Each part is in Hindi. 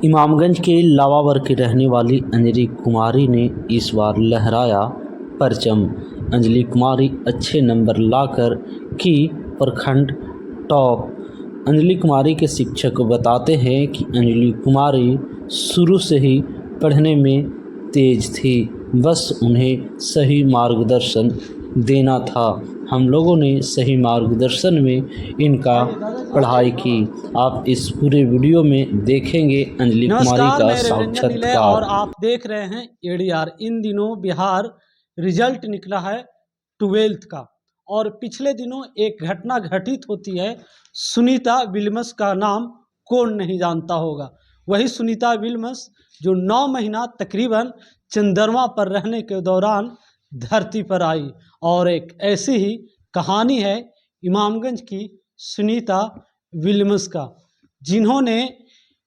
इमामगंज के लावावर की रहने वाली अंजलि कुमारी ने इस बार लहराया परचम। अंजलि कुमारी अच्छे नंबर लाकर की प्रखंड टॉप। अंजलि कुमारी के शिक्षक बताते हैं कि अंजलि कुमारी शुरू से ही पढ़ने में तेज थी, बस उन्हें सही मार्गदर्शन देना था। हम लोगों ने सही मार्गदर्शन में इनका पढ़ाई की। आप इस पूरे वीडियो में देखेंगे अंजलि कुमारी का साक्षात्कार। और आप देख रहे हैं एडीआर। इन दिनों बिहार रिजल्ट निकला है 12th का, और पिछले दिनों एक घटना घटित होती है। सुनीता विलियम्स का नाम कौन नहीं जानता होगा। वही सुनीता विलियम्स जो 9 महीना तकरीबन चंद्रमा पर रहने के दौरान धरती पर आई। और एक ऐसी ही कहानी है इमामगंज की सुनीता विलियम्स का, जिन्होंने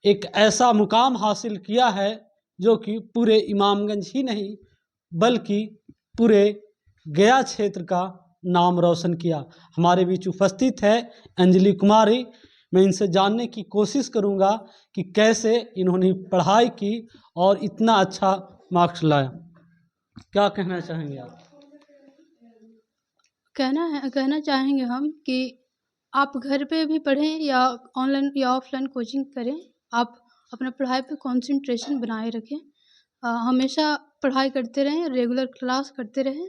एक ऐसा मुकाम हासिल किया है जो कि पूरे इमामगंज ही नहीं बल्कि पूरे गया क्षेत्र का नाम रोशन किया। हमारे बीच उपस्थित है अंजलि कुमारी। मैं इनसे जानने की कोशिश करूंगा कि कैसे इन्होंने पढ़ाई की और इतना अच्छा मार्क्स लाया। क्या कहना चाहेंगे आप? कहना चाहेंगे हम कि आप घर पे भी पढ़ें या ऑनलाइन या ऑफलाइन कोचिंग करें, आप अपना पढ़ाई पे कंसंट्रेशन बनाए रखें। हमेशा पढ़ाई करते रहें, रेगुलर क्लास करते रहें।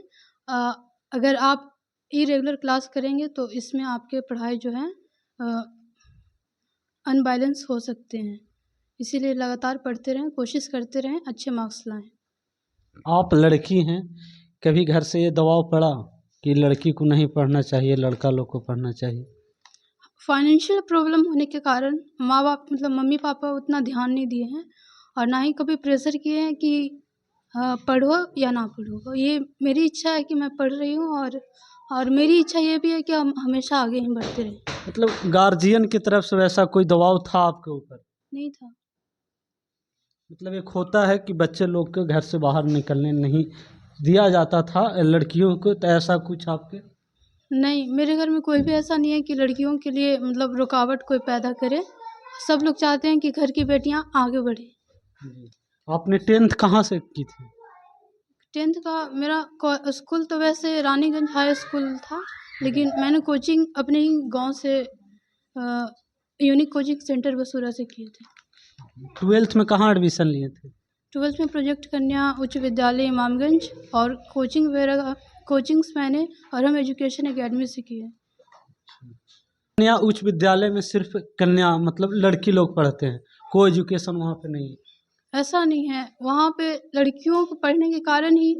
अगर आप इरेगुलर क्लास करेंगे तो इसमें आपके पढ़ाई जो है अनबैलेंस हो सकते हैं। इसीलिए लगातार पढ़ते रहें, कोशिश करते रहें, अच्छे मार्क्स लाएं। आप लड़की हैं, कभी घर से ये दबाव पड़ा कि लड़की को नहीं पढ़ना चाहिए, लड़का लोग को पढ़ना चाहिए? फाइनेंशियल प्रॉब्लम होने के कारण माँ बाप मतलब मम्मी पापा उतना ध्यान नहीं दिए हैं, और ना ही कभी प्रेशर किए हैं कि पढ़ो या ना पढ़ो। ये मेरी इच्छा है कि मैं पढ़ रही हूँ, और मेरी इच्छा ये भी है कि हम हमेशा आगे ही बढ़ते रहें। मतलब गार्जियन की तरफ से वैसा कोई दबाव था आपके ऊपर? नहीं था। मतलब एक होता है कि बच्चे लोग के घर से बाहर निकलने नहीं दिया जाता था लड़कियों को, तो ऐसा कुछ आपके? नहीं, मेरे घर में कोई भी ऐसा नहीं है कि लड़कियों के लिए मतलब रुकावट कोई पैदा करे। सब लोग चाहते हैं कि घर की बेटियां आगे बढ़े। आपने 10th कहाँ से की थी? 10th का मेरा स्कूल तो वैसे रानीगंज हाई स्कूल था, लेकिन मैंने कोचिंग अपने ही गांव से यूनिक कोचिंग सेंटर बसूरा से किए थे। 12th में कहाँ एडमिशन लिए थे? 12th में प्रोजेक्ट कन्या उच्च विद्यालय इमामगंज, और कोचिंग वगैरह कोचिंग्स मैंने अरहम एजुकेशन एकेडमी से की है। कन्या उच्च विद्यालय में सिर्फ कन्या मतलब लड़की लोग पढ़ते हैं, कोई एजुकेशन वहाँ पे नहीं है? ऐसा नहीं है, वहाँ पे लड़कियों को पढ़ने के कारण ही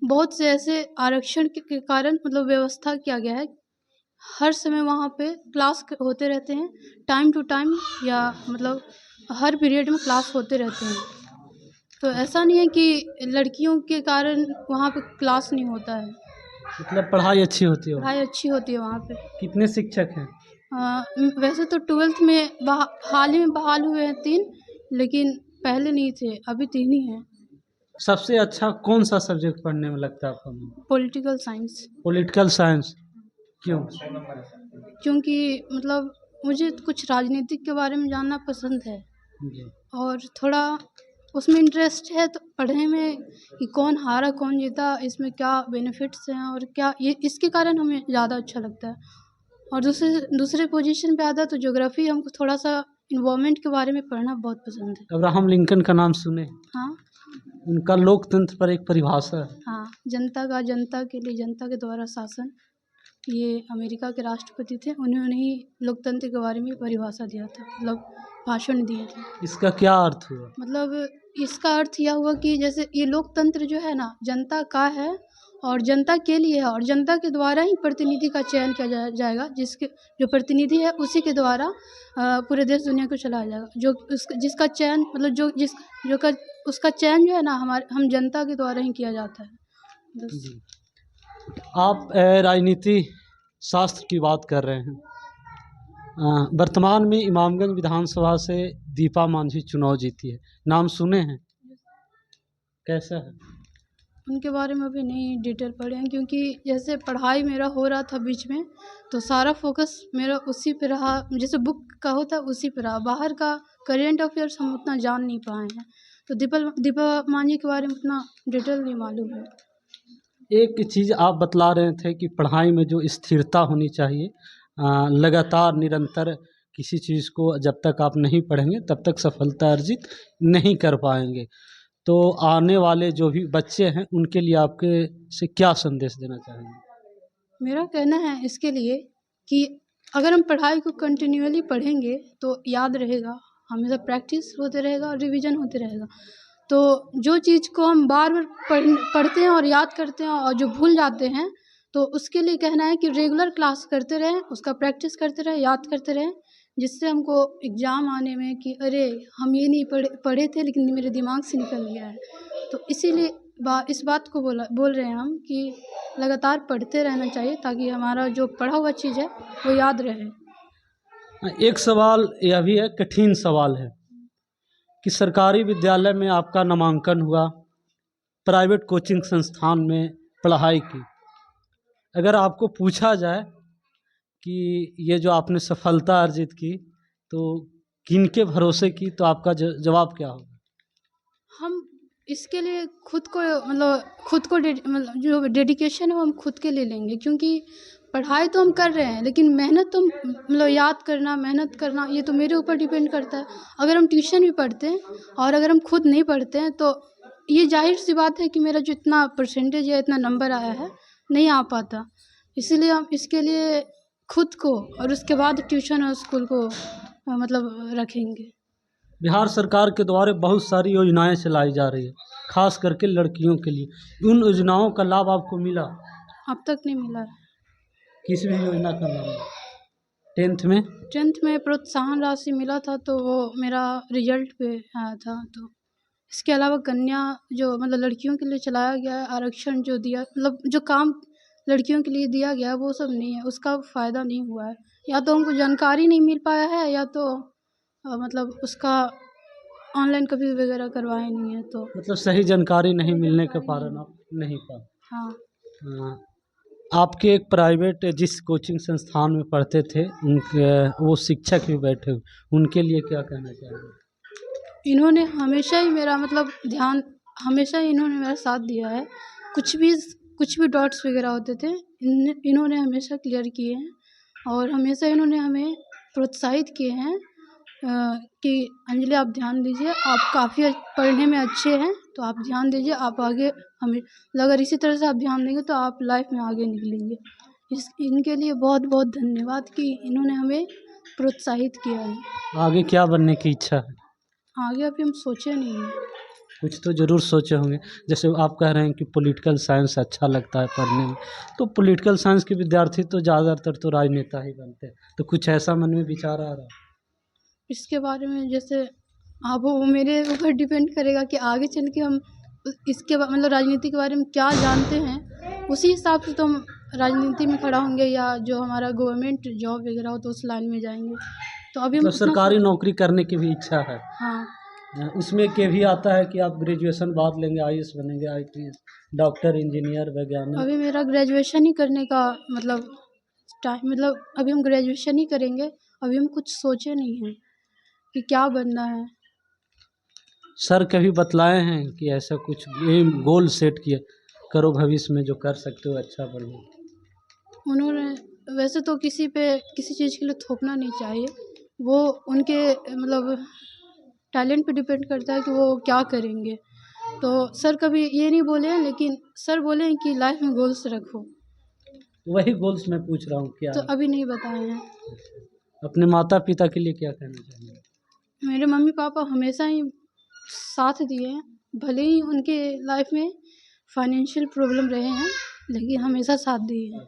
बहुत से ऐसे आरक्षण के कारण मतलब व्यवस्था किया गया है। हर समय वहाँ पे क्लास होते रहते हैं, टाइम टू टाइम, या मतलब हर पीरियड में क्लास होते रहते हैं। तो ऐसा नहीं है कि लड़कियों के कारण वहाँ पे क्लास नहीं होता है। मतलब पढ़ाई अच्छी होती है? पढ़ाई अच्छी होती है वहाँ पे। कितने शिक्षक हैं? वैसे तो 12th में हाल ही में बहाल हुए हैं 3, लेकिन पहले नहीं थे, अभी 3 ही हैं। सबसे अच्छा कौन सा सब्जेक्ट पढ़ने में लगता है आपको? Political science. पॉलिटिकल साइंस क्यों? क्योंकि मतलब मुझे कुछ राजनीतिक के बारे में जानना पसंद है, जी। और थोड़ा उसमें इंटरेस्ट है, तो पढ़ने में कि कौन हारा कौन जीता, इसमें क्या बेनिफिट्स हैं और क्या, ये इसके कारण हमें ज़्यादा अच्छा लगता है। और दूसरे पोजीशन पे आता है तो ज्योग्राफी, हमको थोड़ा सा इन्वायरमेंट के बारे में पढ़ना बहुत पसंद है। अब्राहम लिंकन का नाम सुने? हाँ। उनका लोकतंत्र पर एक परिभाषा है। हाँ, जनता के लिए जनता के द्वारा शासन। ये अमेरिका के राष्ट्रपति थे, उन्होंने ही लोकतंत्र के बारे में परिभाषा दिया था, मतलब भाषण दिए थे। इसका क्या अर्थ हुआ? मतलब इसका अर्थ यह हुआ कि जैसे ये लोकतंत्र जो है ना, जनता का है और जनता के लिए है, और जनता के द्वारा ही प्रतिनिधि का चयन किया जाएगा, जिसके जो प्रतिनिधि है उसी के द्वारा पूरे देश दुनिया को चलाया जाएगा। जो जिसका चयन मतलब उसका चयन जो है ना, हम जनता के द्वारा ही किया जाता है। बस। आप राजनीति शास्त्र की बात कर रहे हैं। वर्तमान में इमामगंज विधानसभा से दीपा मांझी चुनाव जीती है, नाम सुने हैं? कैसा है? उनके बारे में अभी नहीं डिटेल पढ़े हैं, क्योंकि जैसे पढ़ाई मेरा हो रहा था बीच में, तो सारा फोकस मेरा उसी पे रहा, जैसे बुक का होता है उसी पे रहा। बाहर का करेंट अफेयर्स हम उतना जान नहीं पाए हैं, तो दीपा मांझी के बारे में उतना डिटेल नहीं मालूम है। एक चीज़ आप बतला रहे थे कि पढ़ाई में जो स्थिरता होनी चाहिए, लगातार निरंतर किसी चीज़ को जब तक आप नहीं पढ़ेंगे तब तक सफलता अर्जित नहीं कर पाएंगे। तो आने वाले जो भी बच्चे हैं उनके लिए आपके से क्या संदेश देना चाहेंगे? मेरा कहना है इसके लिए कि अगर हम पढ़ाई को कंटिन्यूअली पढ़ेंगे तो याद रहेगा, हमेशा प्रैक्टिस होते रहेगा और रिवीजन होते रहेगा। तो जो चीज़ को हम बार बार पढ़ते हैं और याद करते हैं और जो भूल जाते हैं, तो उसके लिए कहना है कि रेगुलर क्लास करते रहें, उसका प्रैक्टिस करते रहें, याद करते रहें, जिससे हमको एग्ज़ाम आने में कि अरे हम ये नहीं पढ़े थे लेकिन मेरे दिमाग से निकल गया है। तो इसीलिए इस बात को बोल रहे हैं हम कि लगातार पढ़ते रहना चाहिए ताकि हमारा जो पढ़ा हुआ चीज़ है वो याद रहे। एक सवाल यह भी है, कठिन सवाल है कि सरकारी विद्यालय में आपका नामांकन हुआ, प्राइवेट कोचिंग संस्थान में पढ़ाई की, अगर आपको पूछा जाए कि ये जो आपने सफलता अर्जित की तो किनके भरोसे की, तो आपका जवाब क्या होगा? हम इसके लिए खुद को जो डेडिकेशन है वो हम खुद के लिए लेंगे, क्योंकि पढ़ाई तो हम कर रहे हैं लेकिन मेहनत तो याद करना, मेहनत करना ये तो मेरे ऊपर डिपेंड करता है। अगर हम ट्यूशन भी पढ़ते हैं और अगर हम खुद नहीं पढ़ते हैं तो ये जाहिर सी बात है कि मेरा जो इतना परसेंटेज है, इतना नंबर आया है, नहीं आ पाता। इसीलिए हम इसके लिए खुद को और उसके बाद ट्यूशन और स्कूल को रखेंगे। बिहार सरकार के द्वारा बहुत सारी योजनाएं चलाई जा रही है, खास करके लड़कियों के लिए। उन योजनाओं का लाभ आपको मिला? अब तक नहीं मिला है। किस भी योजना का लाभ? 10th में प्रोत्साहन राशि मिला था, तो वो मेरा रिजल्ट पे आया था। तो इसके अलावा कन्या जो लड़कियों के लिए चलाया गया है, आरक्षण जो दिया, जो काम लड़कियों के लिए दिया गया है वो सब नहीं है, उसका फ़ायदा नहीं हुआ है। या तो हमको जानकारी नहीं मिल पाया है या तो उसका ऑनलाइन कभी वगैरह करवाए नहीं है, तो सही जानकारी नहीं मिलने के कारण आप नहीं पा। हाँ। आपके एक प्राइवेट जिस कोचिंग संस्थान में पढ़ते थे उनके वो शिक्षक भी बैठे हुए, उनके लिए क्या कहना चाहेंगे? इन्होंने हमेशा ही मेरा हमेशा ही इन्होंने मेरा साथ दिया है। कुछ भी डॉट्स वगैरह होते थे इन्होंने हमेशा क्लियर किए हैं और हमेशा इन्होंने हमें प्रोत्साहित किए हैं कि अंजलि आप ध्यान दीजिए, आप काफ़ी पढ़ने में अच्छे हैं, तो आप ध्यान दीजिए, आप आगे हमें अगर इसी तरह से आप ध्यान देंगे तो आप लाइफ में आगे निकलेंगे। इनके लिए बहुत बहुत धन्यवाद कि इन्होंने हमें प्रोत्साहित किया है। आगे क्या बनने की इच्छा है? आगे अभी हम सोचे नहीं हैं। कुछ तो ज़रूर सोचे होंगे, जैसे आप कह रहे हैं कि पॉलिटिकल साइंस अच्छा लगता है पढ़ने में, तो पॉलिटिकल साइंस के विद्यार्थी तो ज़्यादातर तो राजनेता ही बनते हैं, तो कुछ ऐसा मन में विचार आ रहा है? इसके बारे में जैसे वो मेरे ऊपर डिपेंड करेगा कि आगे चल के हम इसके राजनीति के बारे में क्या जानते हैं, उसी हिसाब से तो हम राजनीति में खड़ा होंगे या जो हमारा गवर्नमेंट जॉब वगैरह हो तो उस लाइन में जाएंगे। तो अभी तो सरकारी नौकरी करने की भी इच्छा है? हाँ। उसमें के भी आता है कि आप ग्रेजुएशन बाद लेंगे, IAS बनेंगे, IPS, डॉक्टर, इंजीनियर, वैज्ञानिक? अभी मेरा ग्रेजुएशन ही करने का टाइम अभी हम ग्रेजुएशन ही करेंगे, अभी हम कुछ सोचे नहीं हैं कि क्या बनना है। सर कभी बतलाए हैं कि ऐसा कुछ एम गोल सेट किया करो भविष्य में जो कर सकते हो अच्छा बढ़िया? उन्होंने वैसे तो किसी चीज़ के लिए थोपना नहीं चाहिए, वो उनके टैलेंट पे डिपेंड करता है कि वो क्या करेंगे। तो सर कभी ये नहीं बोले हैं, लेकिन सर बोले हैं कि लाइफ में गोल्स रखो। वही गोल्स मैं पूछ रहा हूँ क्या तो है? अभी नहीं बताए हैं। अपने माता पिता के लिए क्या कहना चाहेंगे? मेरे मम्मी पापा हमेशा ही साथ दिए हैं, भले ही उनके लाइफ में फाइनेंशियल प्रॉब्लम रहे हैं लेकिन हमेशा साथ दिए हैं।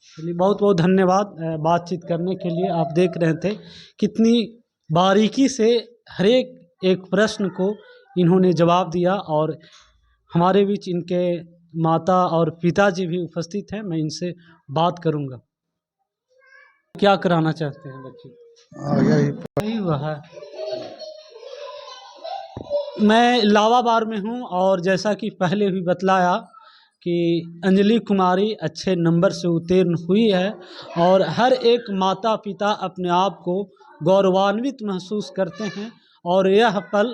चलिए बहुत बहुत धन्यवाद बातचीत करने के लिए। आप देख रहे थे कितनी बारीकी से हर एक प्रश्न को इन्होंने जवाब दिया और हमारे बीच इनके माता और पिताजी भी उपस्थित हैं, मैं इनसे बात करूंगा। क्या कराना चाहते हैं बच्चे? यही हुआ है। मैं लावाबार में हूं और जैसा कि पहले भी बतलाया कि अंजलि कुमारी अच्छे नंबर से उत्तीर्ण हुई है और हर एक माता पिता अपने आप को गौरवान्वित महसूस करते हैं। और यह पल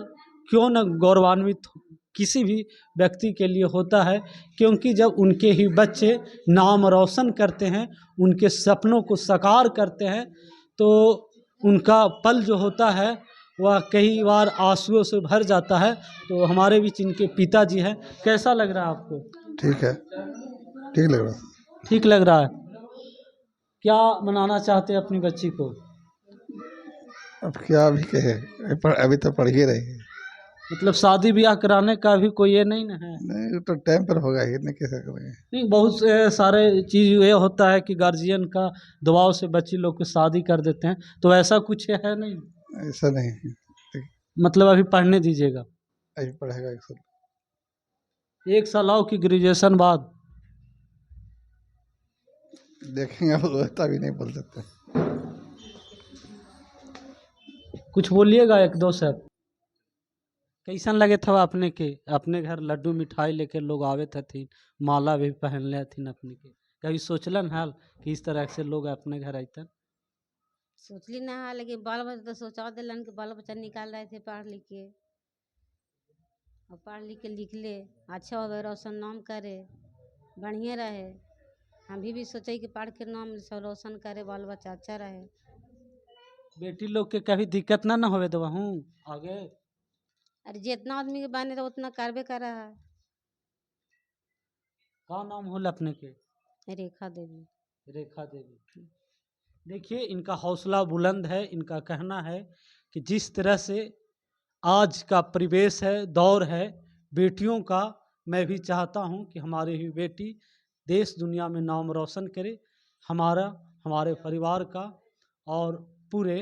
क्यों न गौरवान्वित किसी भी व्यक्ति के लिए होता है, क्योंकि जब उनके ही बच्चे नाम रोशन करते हैं, उनके सपनों को साकार करते हैं, तो उनका पल जो होता है वह कई बार आंसुओं से भर जाता है। तो हमारे बीच इनके पिताजी हैं, कैसा लग रहा है आपको? ठीक है, ठीक लग रहा। ठीक लग रहा है। क्या बनाना चाहते हैं अपनी बच्ची को? अब क्या अभी कहे, अभी तो पढ़ ही रही है। मतलब शादी ब्याह कराने का भी कोई ये नहीं ना है? नहीं तो टाइम पर होगा ही, नहीं कैसे करेंगे। नहीं, बहुत सारे चीज़ ये होता है कि गार्जियन का दबाव से बच्ची लोग की शादी कर देते हैं, तो ऐसा कुछ है नहीं? ऐसा नहीं है, मतलब अभी पढ़ने दीजिएगा। अभी पढ़ेगा 1 साल। 1 साल आओ कि ग्रेजुएशन बाद? देखेंगे, अब होता भी नहीं बोल सकते। कुछ बोलिएगा 1-2 शब्द। कैसन लगे था अपने के अपने घर लड्डू मिठाई लेके लोग आवे थे, माला भी पहन ले थी अपने के? कभी सोचलन हाल कि इस तरह से लोग अपने घर आते? सोचली ना है, लेकिन बाल बच्चा तो सोचा दिलन कि बाल बच्चा निकाल रहे थे पढ़ लिख के, और पढ़ लिख के लिख ले, अच्छा हो रोशन नाम करे, बढ़िया रहे। हम भी सोचे कि पढ़ के नाम रोशन करे, बाल बच्चा अच्छा रहे। बेटी लोग के कभी दिक्कत ना होवे तो वहाँ आगे? अरे जितना आदमी के बने तो उतना करबे कर रहा है। का नाम होल अपने के? रेखा देवी। रेखा देवी। देखिए, इनका हौसला बुलंद है। इनका कहना है कि जिस तरह से आज का परिवेश है, दौर है बेटियों का, मैं भी चाहता हूं कि हमारी ही बेटी देश दुनिया में नाम रोशन करे, हमारा, हमारे परिवार का और पूरे